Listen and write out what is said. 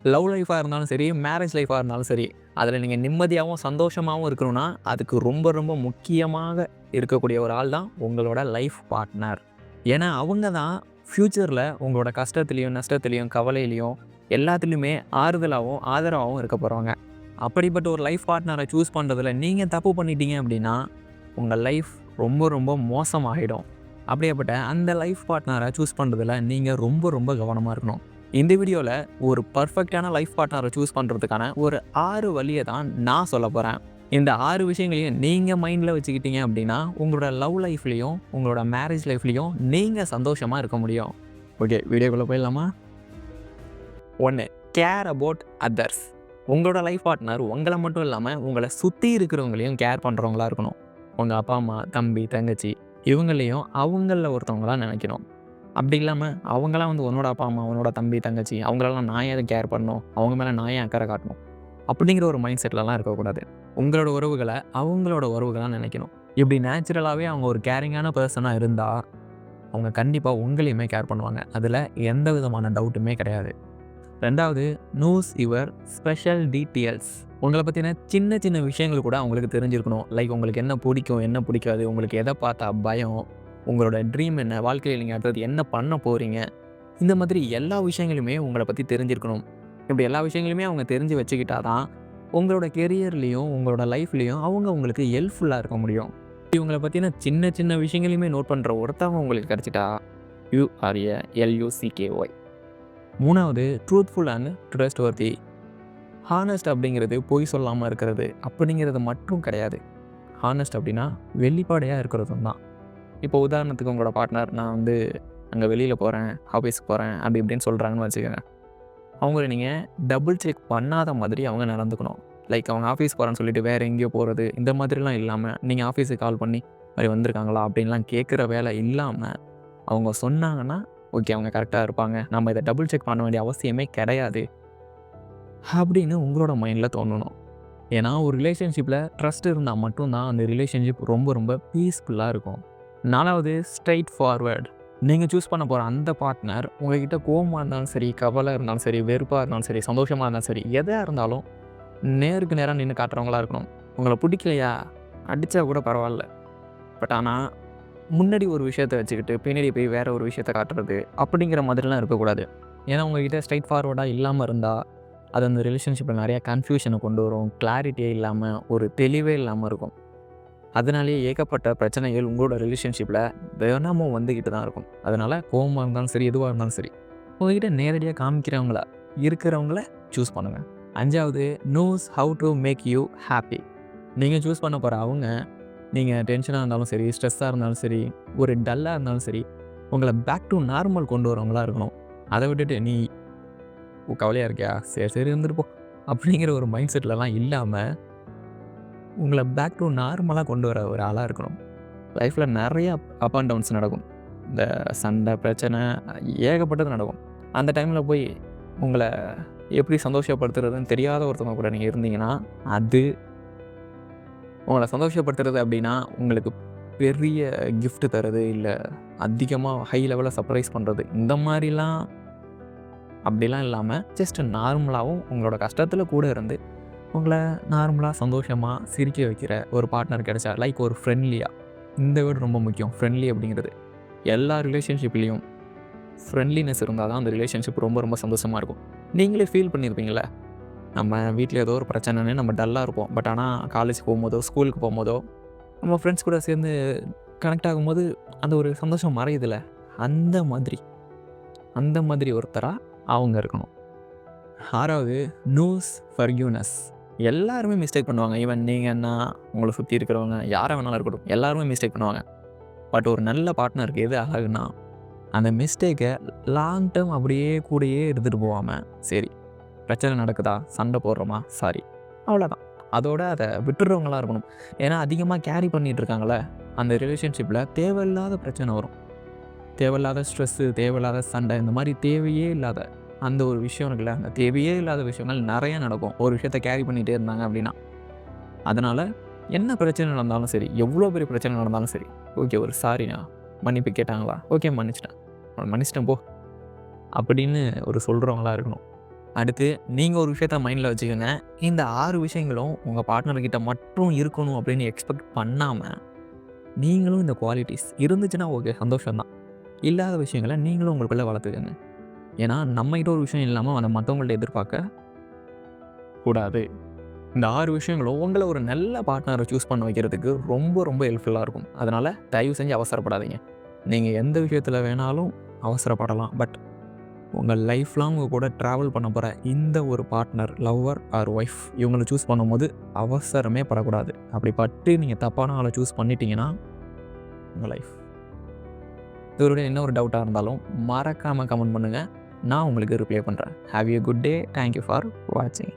Love லைஃபாக இருந்தாலும் சரி, marriage லைஃபாக இருந்தாலும் சரி, அதில் நீங்கள் நிம்மதியாகவும் சந்தோஷமாகவும் இருக்கணும்னா அதுக்கு ரொம்ப ரொம்ப முக்கியமாக இருக்கக்கூடிய ஒரு ஆள் தான் உங்களோட லைஃப் பார்ட்னர். ஏன்னா அவங்க தான் ஃப்யூச்சரில் உங்களோட கஷ்டத்துலேயும் நஷ்டத்துலேயும் கவலையிலையும் எல்லாத்துலேயுமே ஆறுதலாகவும் ஆதரவாகவும் இருக்க போகிறவங்க. அப்படிப்பட்ட ஒரு லைஃப் பார்ட்னரை சூஸ் பண்ணுறதுல நீங்கள் தப்பு பண்ணிட்டீங்க அப்படின்னா உங்கள் லைஃப் ரொம்ப ரொம்ப மோசமாகிடும். அப்படியேப்பட்ட அந்த லைஃப் பார்ட்னரை சூஸ் பண்ணுறதுல நீங்கள் ரொம்ப ரொம்ப கவனமாக இருக்கணும். இந்த வீடியோவில் ஒரு பர்ஃபெக்டான லைஃப் பார்ட்னரை சூஸ் பண்ணுறதுக்கான ஒரு 6 வழியை தான் நான் சொல்ல போகிறேன். இந்த 6 விஷயங்களையும் நீங்கள் மைண்டில் வச்சுக்கிட்டீங்க அப்படின்னா உங்களோட லவ் லைஃப்லேயும் உங்களோட மேரேஜ் லைஃப்லேயும் நீங்கள் சந்தோஷமாக இருக்க முடியும். ஓகே, வீடியோக்குள்ளே போயிடலாமா? 1. Care about others. உங்களோட லைஃப் பார்ட்னர் உங்களை மட்டும் இல்லாமல் உங்களை சுற்றி இருக்கிறவங்களையும் கேர் பண்ணுறவங்களா இருக்கணும். உங்கள் அப்பா அம்மா, தம்பி, தங்கச்சி இவங்களையும் அவங்களில் ஒருத்தவங்களாக நினைக்கணும். அப்படி இல்லாமல் அவங்களாம் வந்து உன்னோட அப்பா அம்மா, உன்னோட தம்பி, தங்கச்சி அவங்களெல்லாம் நான் ஏன் கேர் பண்ணணும், அவங்க மேலே நான் ஏன் அக்கறை காட்டணும் அப்படிங்கிற ஒரு மைண்ட் செட்லலாம் இருக்கக்கூடாது. உங்களோட உறவுகளை அவங்களோட உறவுகளாக நினைக்கணும். இப்படி நேச்சுரலாகவே அவங்க ஒரு கேரிங்கான பர்சனாக இருந்தால் அவங்க கண்டிப்பாக உங்களையுமே கேர் பண்ணுவாங்க. அதில் எந்த விதமான டவுட்டுமே கிடையாது. 2வது, நோஸ் யுவர் ஸ்பெஷல் டீட்டெயில்ஸ். உங்களை பற்றின சின்ன சின்ன விஷயங்கள் கூட அவங்களுக்கு தெரிஞ்சிருக்கணும். லைக் உங்களுக்கு என்ன பிடிக்கும், என்ன பிடிக்காது, உங்களுக்கு எதை பார்த்தா பயம், உங்களோட ட்ரீம் என்ன, வாழ்க்கையில் நீங்கள் அடுத்தது என்ன பண்ண போகிறீங்க, இந்த மாதிரி எல்லா விஷயங்களுமே உங்களை பற்றி தெரிஞ்சிருக்கணும். இப்படி எல்லா விஷயங்களுமே அவங்க தெரிஞ்சு வச்சுக்கிட்டா தான் உங்களோட கெரியர்லேயும் உங்களோட லைஃப்லேயும் அவங்க உங்களுக்கு ஹெல்ப்ஃபுல்லாக இருக்க முடியும். இவங்களை பற்றின சின்ன சின்ன விஷயங்களையுமே நோட் பண்ணுற ஒருத்தவங்க உங்களுக்கு கிடச்சிட்டா LUCKY. 3வது, ட்ரூத்ஃபுல் அண்ட் ட்ரஸ்ட்வர்தி. ஹானஸ்ட் அப்படிங்கிறது பொய் சொல்லாமல் இருக்கிறது அப்படிங்கிறது மட்டும் கிடையாது. ஹானஸ்ட் அப்படின்னா வெளிப்படையாக இருக்கிறதும் தான். இப்போ உதாரணத்துக்கு உங்களோட பார்ட்னர் நான் வந்து அங்கே வெளியில் போகிறேன், ஆஃபீஸுக்கு போகிறேன் அப்படி இப்படின்னு சொல்கிறாங்கன்னு வச்சுக்கோங்க. அவங்கள நீங்கள் டபுள் செக் பண்ணாத மாதிரி அவங்க நடந்துக்கணும். லைக் அவங்க ஆஃபீஸ் போகிறேன்னு சொல்லிட்டு வேறு எங்கேயோ போகிறது இந்த மாதிரிலாம் இல்லாமல், நீங்கள் ஆஃபீஸுக்கு கால் பண்ணி மாதிரி வந்திருக்காங்களா அப்படின்லாம் கேட்குற வேலை இல்லாமல் அவங்க சொன்னாங்கன்னா ஓகே அவங்க கரெக்டாக இருப்பாங்க, நம்ம இதை டபுள் செக் பண்ண வேண்டிய அவசியமே கிடையாது அப்படின்னு உங்களோட மைண்டில் தோணணும். ஏன்னா ஒரு ரிலேஷன்ஷிப்பில் ட்ரஸ்ட் இருந்தால் மட்டும்தான் அந்த ரிலேஷன்ஷிப் ரொம்ப ரொம்ப பீஸ்ஃபுல்லாக இருக்கும். 4வது, ஸ்ட்ரைட் ஃபார்வர்ட். நீங்கள் சூஸ் பண்ண போகிற அந்த பார்ட்னர் உங்கள்கிட்ட கோவமாக இருந்தாலும் சரி, கவலை இருந்தாலும் சரி, வெறுப்பாக இருந்தாலும் சரி, சந்தோஷமாக இருந்தாலும் சரி, எதாக இருந்தாலும் நேருக்கு நேராக நின்று காட்டுறவங்களா இருக்கணும். உங்களை பிடிக்கலையா, அடித்தா கூட பரவாயில்ல. பட் ஆனால் முன்னாடி ஒரு விஷயத்த வச்சுக்கிட்டு பின்னாடி போய் வேறு ஒரு விஷயத்த காட்டுறது அப்படிங்கிற மாதிரிலாம் இருக்கக்கூடாது. ஏன்னா உங்கள்கிட்ட ஸ்ட்ரைட் ஃபார்வர்டாக இல்லாமல் இருந்தால் அது அந்த ரிலேஷன்ஷிப்பில் நிறையா கன்ஃபியூஷனை கொண்டு வரும். கிளாரிட்டியே இல்லாமல் ஒரு தெளிவே இல்லாமல் இருக்கும். அதனாலேயே ஏகப்பட்ட பிரச்சனைகள் உங்களோட ரிலேஷன்ஷிப்பில் தினமும் வந்துக்கிட்டு தான் இருக்கும். அதனால் கோவமாக இருந்தாலும் சரி, எதுவாக இருந்தாலும் சரி, உங்கள்கிட்ட நேரடியாக காமிக்கிறவங்கள இருக்கிறவங்கள சூஸ் பண்ணுங்கள். 5வது, knows how to make you happy. நீங்கள் சூஸ் பண்ண போகிற அவங்க நீங்கள் டென்ஷனாக இருந்தாலும் சரி, ஸ்ட்ரெஸ்ஸாக இருந்தாலும் சரி, ஒரு டல்லாக இருந்தாலும் சரி, உங்களை பேக் டு நார்மல் கொண்டு வரவங்களா இருக்கணும். அதை விட்டுட்டு நீ கவலையாக இருக்கியா, சரி சரி இருந்துட்டு போ அப்படிங்கிற ஒரு மைண்ட் செட்லலாம் இல்லாமல் உங்களை பேக் டு நார்மலாக கொண்டு வர ஒரு ஆளாக இருக்கணும். லைஃப்பில் நிறையா அப் அண்ட் டவுன்ஸ் நடக்கும். இந்த சண்டை, பிரச்சனை ஏகப்பட்டது நடக்கும். அந்த டைமில் போய் உங்களை எப்படி சந்தோஷப்படுத்துறதுன்னு தெரியாத ஒருத்தவங்க கூட நீங்கள் இருந்தீங்கன்னா அது உங்களை சந்தோஷப்படுத்துறது அப்படின்னா உங்களுக்கு பெரிய கிஃப்ட் தருது, இல்லை அதிகமாக ஹை லெவலில் சர்ப்ரைஸ் பண்ணுறது, இந்த மாதிரிலாம் அப்படிலாம் இல்லாமல் ஜஸ்ட் நார்மலாகவும் உங்களோட கஷ்டத்தில் கூட இருந்து உங்களை நார்மலாக சந்தோஷமாக சிரிக்க வைக்கிற ஒரு பார்ட்னர் கிடைச்சா, லைக் ஒரு ஃப்ரெண்ட்லியாக. இந்த வேர்டு ரொம்ப முக்கியம், ஃப்ரெண்ட்லி அப்படிங்கிறது. எல்லா ரிலேஷன்ஷிப்லேயும் ஃப்ரெண்ட்லினஸ் இருந்தால் தான் அந்த ரிலேஷன்ஷிப் ரொம்ப ரொம்ப சந்தோஷமாக இருக்கும். நீங்களே ஃபீல் பண்ணியிருப்பீங்களே, நம்ம வீட்டில் ஏதோ ஒரு பிரச்சனைன்னு நம்ம டல்லாக இருப்போம். பட் ஆனால் காலேஜ் போகும்போதோ ஸ்கூலுக்கு போகும்போதோ நம்ம ஃப்ரெண்ட்ஸ் கூட சேர்ந்து கனெக்ட் ஆகும்போது அந்த ஒரு சந்தோஷம் மறையுதில்ல, அந்த மாதிரி அந்த மாதிரி ஒருத்தராக அவங்க இருக்கணும். 6வது, நோஸ் ஃபர்கிவ்னஸ். எல்லாருமே மிஸ்டேக் பண்ணுவாங்க. ஈவன் நீங்கன்னா உங்களை சுற்றி இருக்கிறவங்க யாரை வேணாலும் இருக்கட்டும், எல்லாருமே மிஸ்டேக் பண்ணுவாங்க. பட் ஒரு நல்ல பார்ட்னருக்கு எது அழகுனா அந்த மிஸ்டேக்கை லாங் டேர்ம் அப்படியே கூடயே எடுத்துகிட்டு போகாமல், சரி பிரச்சனை நடக்குதா, சண்டை போடுறோமா, சாரி, அவ்வளோதான், அதோட அதை விட்டுறவங்களா இருக்கணும். ஏன்னா அதிகமாக கேரி பண்ணிகிட்டு இருக்காங்களே அந்த ரிலேஷன்ஷிப்பில் தேவையில்லாத பிரச்சனை வரும். தேவையில்லாத ஸ்ட்ரெஸ்ஸு, தேவையில்லாத சண்டை, இந்த மாதிரி தேவையே இல்லாத அந்த ஒரு விஷயம் இருக்குல்ல, அந்த தேவையே இல்லாத விஷயங்கள் நிறையா நடக்கும் ஒரு விஷயத்த கேரி பண்ணிகிட்டே இருந்தாங்க அப்படின்னா. அதனால் என்ன பிரச்சனை நடந்தாலும் சரி, எவ்வளோ பெரிய பிரச்சனை நடந்தாலும் சரி, ஓகே ஒரு சாரிண்ணா, மன்னிப்பு கேட்டாங்களா, ஓகே மன்னிச்சிட்டேன் போ அப்படின்னு ஒரு சொல்கிறவங்களா இருக்கணும். அடுத்து நீங்கள் ஒரு விஷயத்த மைண்டில் வச்சுக்கோங்க. இந்த 6 விஷயங்களும் உங்கள் பார்ட்னர்கிட்ட மட்டும் இருக்கணும் அப்படின்னு எக்ஸ்பெக்ட் பண்ணாமல், நீங்களும் இந்த குவாலிட்டிஸ் இருந்துச்சுன்னா ஓகே, சந்தோஷம் தான். இல்லாத விஷயங்கள நீங்களும் உங்களுக்குள்ளே வளர்த்துக்கங்க. ஏன்னா நம்மகிட்ட ஒரு விஷயம் இல்லாமல் அதை மற்றவங்கள்ட்ட எதிர்பார்க்க கூடாது. இந்த 6 விஷயங்களும் உங்கள ஒரு நல்ல பார்ட்னரை சூஸ் பண்ண வைக்கிறதுக்கு ரொம்ப ரொம்ப ஹெல்ப்ஃபுல்லாக இருக்கும். அதனால் தயவு செஞ்சு அவசரப்படாதீங்க. நீங்கள் எந்த விஷயத்தில் வேணாலும் அவசரப்படலாம். பட் உங்கள் லைஃப் லாங் உங்க கூட ட்ராவல் பண்ண போகிற இந்த ஒரு பார்ட்னர், லவ்வர் ஆர் ஒய்ஃப் இவங்கள சூஸ் பண்ணும்போது அவசரமே படக்கூடாது. அப்படி பட்டு நீங்கள் தப்பான ஆளை சூஸ் பண்ணிட்டீங்கன்னா உங்கள் லைஃப். இதோட என்ன ஒரு டவுட்டாக இருந்தாலும் மறக்காமல் கமெண்ட் பண்ணுங்கள். நான் உங்களுக்கு ரிப்ளை பண்ணுறேன். Have a good day. Thank you for வாட்சிங்.